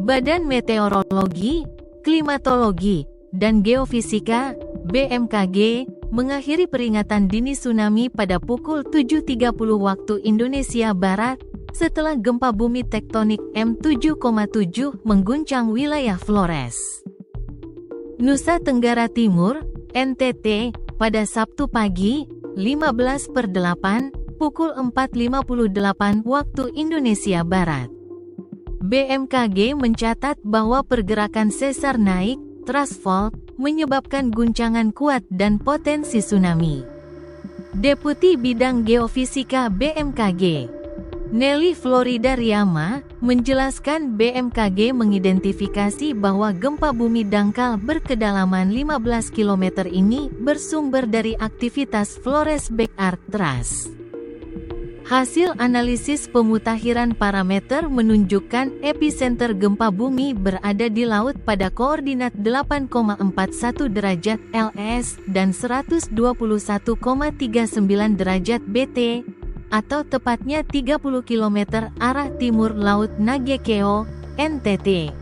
Badan Meteorologi, Klimatologi, dan Geofisika (BMKG) mengakhiri peringatan dini tsunami pada pukul 7.30 waktu Indonesia Barat setelah gempa bumi tektonik M7,7 mengguncang wilayah Flores, Nusa Tenggara Timur, NTT, pada Sabtu pagi, 15/8, pukul 4.58 waktu Indonesia Barat. BMKG mencatat bahwa pergerakan sesar naik, thrust fault, menyebabkan guncangan kuat dan potensi tsunami. Deputi Bidang Geofisika BMKG, Nelly Florida Riama, menjelaskan BMKG mengidentifikasi bahwa gempa bumi dangkal berkedalaman 15 km ini bersumber dari aktivitas Flores Back Arc Thrust. Hasil analisis pemutakhiran parameter menunjukkan epicenter gempa bumi berada di laut pada koordinat 8,41 derajat LS dan 121,39 derajat BT, atau tepatnya 30 km arah timur Laut Nagekeo, NTT.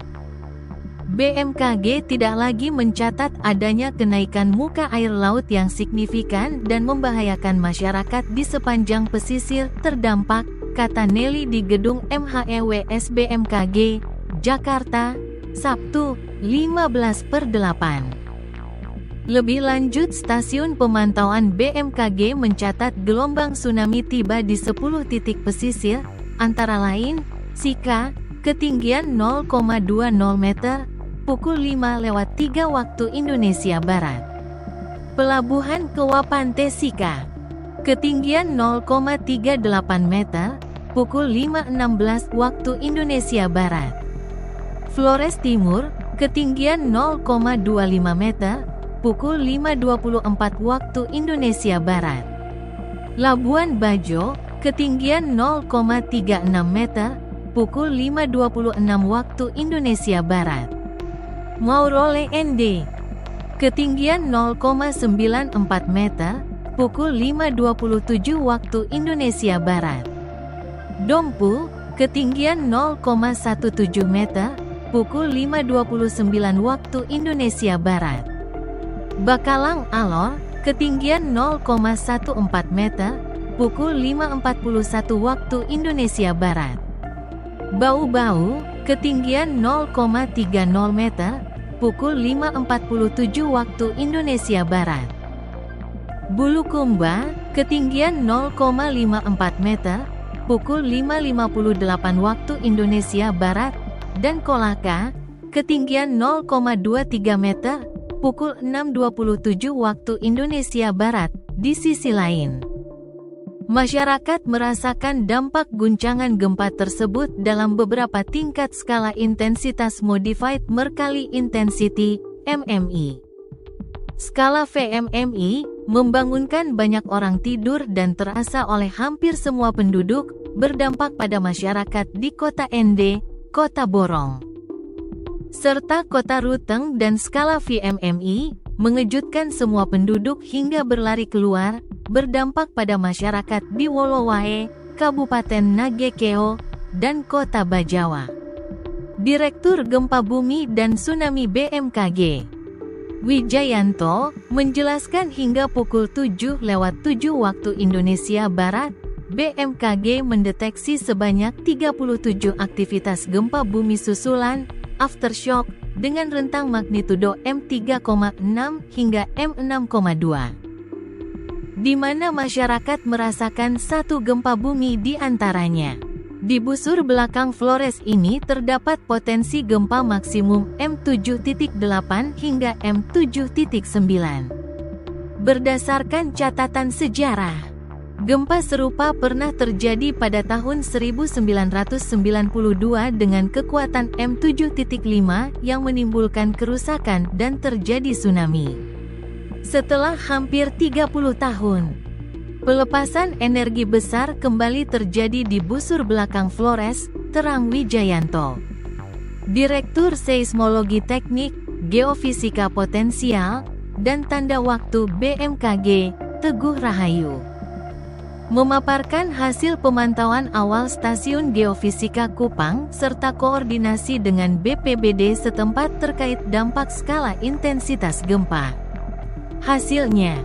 BMKG tidak lagi mencatat adanya kenaikan muka air laut yang signifikan dan membahayakan masyarakat di sepanjang pesisir terdampak, kata Nelly di Gedung MHEWS BMKG, Jakarta, Sabtu, 15/8. Lebih lanjut, stasiun pemantauan BMKG mencatat gelombang tsunami tiba di 10 titik pesisir, antara lain, Sika, ketinggian 0,20 meter, pukul 5:03 waktu Indonesia Barat. Pelabuhan Kewapante Sika, ketinggian 0,38 meter, pukul 5:16 waktu Indonesia Barat. Flores Timur, ketinggian 0,25 meter, pukul 5:24 waktu Indonesia Barat. Labuan Bajo, ketinggian 0,36 meter, pukul 5:26 waktu Indonesia Barat. Maurole ND, ketinggian 0,94 meter, pukul 5:27 waktu Indonesia Barat. Dompu, ketinggian 0,17 meter, pukul 5:29 waktu Indonesia Barat. Bakalang Alor, ketinggian 0,14 meter, pukul 5:41 waktu Indonesia Barat. Bau-Bau, ketinggian 0,30 meter, pukul 5:47 waktu Indonesia Barat. Bulukumba, ketinggian 0,54 meter, pukul 5:58 waktu Indonesia Barat, dan Kolaka, ketinggian 0,23 meter, pukul 6:27 waktu Indonesia Barat. Di sisi lain, masyarakat merasakan dampak guncangan gempa tersebut dalam beberapa tingkat skala intensitas Modified Mercalli Intensity, MMI. Skala VMMI, membangunkan banyak orang tidur dan terasa oleh hampir semua penduduk, berdampak pada masyarakat di Kota Ende, Kota Borong, serta Kota Ruteng, dan skala VMMI, mengejutkan semua penduduk hingga berlari keluar, berdampak pada masyarakat di Wolowae, Kabupaten Nagekeo, dan Kota Bajawa. Direktur Gempa Bumi dan Tsunami BMKG, Wijayanto, menjelaskan hingga pukul 7:07 waktu Indonesia Barat, BMKG mendeteksi sebanyak 37 aktivitas gempa bumi susulan, aftershock, dengan rentang magnitudo M3,6 hingga M6,2. Di mana masyarakat merasakan satu gempa bumi di antaranya. Di busur belakang Flores ini terdapat potensi gempa maksimum M7.8 hingga M7.9. Berdasarkan catatan sejarah, gempa serupa pernah terjadi pada tahun 1992 dengan kekuatan M7.5 yang menimbulkan kerusakan dan terjadi tsunami. Setelah hampir 30 tahun, pelepasan energi besar kembali terjadi di busur belakang Flores, terang Wijayanto. Direktur Seismologi Teknik, Geofisika Potensial, dan Tanda Waktu BMKG, Teguh Rahayu. memaparkan hasil pemantauan awal Stasiun Geofisika Kupang serta koordinasi dengan BPBD setempat terkait dampak skala intensitas gempa. Hasilnya,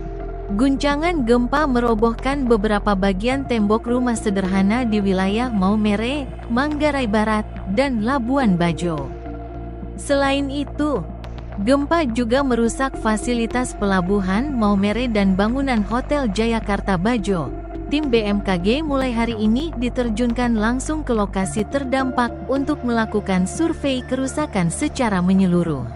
guncangan gempa merobohkan beberapa bagian tembok rumah sederhana di wilayah Maumere, Manggarai Barat, dan Labuan Bajo. Selain itu, gempa juga merusak fasilitas pelabuhan Maumere dan bangunan Hotel Jayakarta Bajo. Tim BMKG mulai hari ini diterjunkan langsung ke lokasi terdampak untuk melakukan survei kerusakan secara menyeluruh.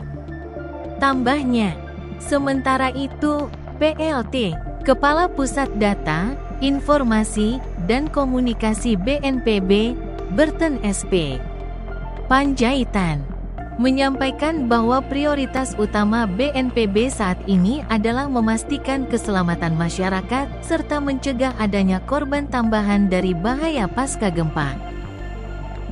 Tambahnya, sementara itu, PLT, Kepala Pusat Data, Informasi, dan Komunikasi BNPB, Berten SP. Panjaitan, menyampaikan bahwa prioritas utama BNPB saat ini adalah memastikan keselamatan masyarakat serta mencegah adanya korban tambahan dari bahaya pasca gempa.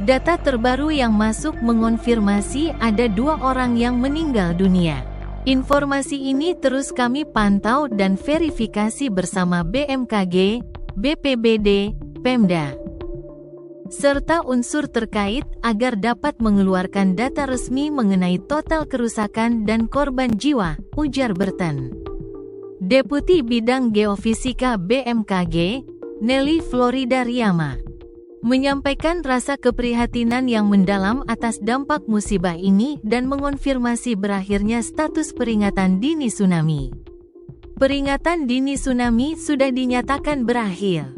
Data terbaru yang masuk mengonfirmasi ada 2 orang yang meninggal dunia. Informasi ini terus kami pantau dan verifikasi bersama BMKG, BPBD, Pemda, serta unsur terkait agar dapat mengeluarkan data resmi mengenai total kerusakan dan korban jiwa, ujar Berten. Deputi Bidang Geofisika BMKG, Nelly Florida Riyama, menyampaikan rasa keprihatinan yang mendalam atas dampak musibah ini dan mengonfirmasi berakhirnya status peringatan dini tsunami. Peringatan dini tsunami sudah dinyatakan berakhir.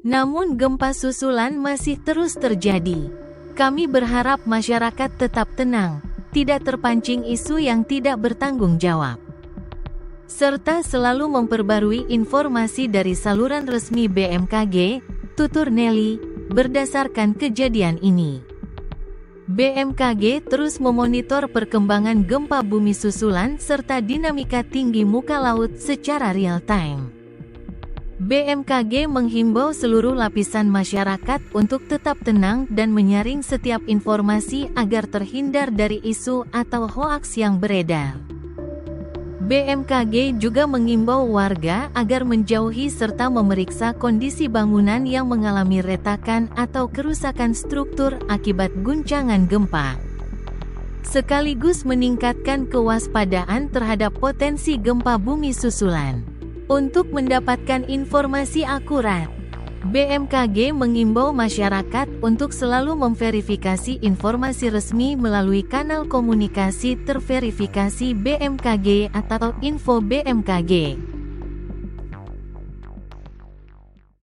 Namun gempa susulan masih terus terjadi. Kami berharap masyarakat tetap tenang, tidak terpancing isu yang tidak bertanggung jawab, serta selalu memperbarui informasi dari saluran resmi BMKG, tutur Nelly, berdasarkan kejadian ini. BMKG terus memonitor perkembangan gempa bumi susulan serta dinamika tinggi muka laut secara real-time. BMKG menghimbau seluruh lapisan masyarakat untuk tetap tenang dan menyaring setiap informasi agar terhindar dari isu atau hoaks yang beredar. BMKG juga mengimbau warga agar menjauhi serta memeriksa kondisi bangunan yang mengalami retakan atau kerusakan struktur akibat guncangan gempa, sekaligus meningkatkan kewaspadaan terhadap potensi gempa bumi susulan. Untuk mendapatkan informasi akurat, BMKG mengimbau masyarakat untuk selalu memverifikasi informasi resmi melalui kanal komunikasi terverifikasi BMKG atau info BMKG.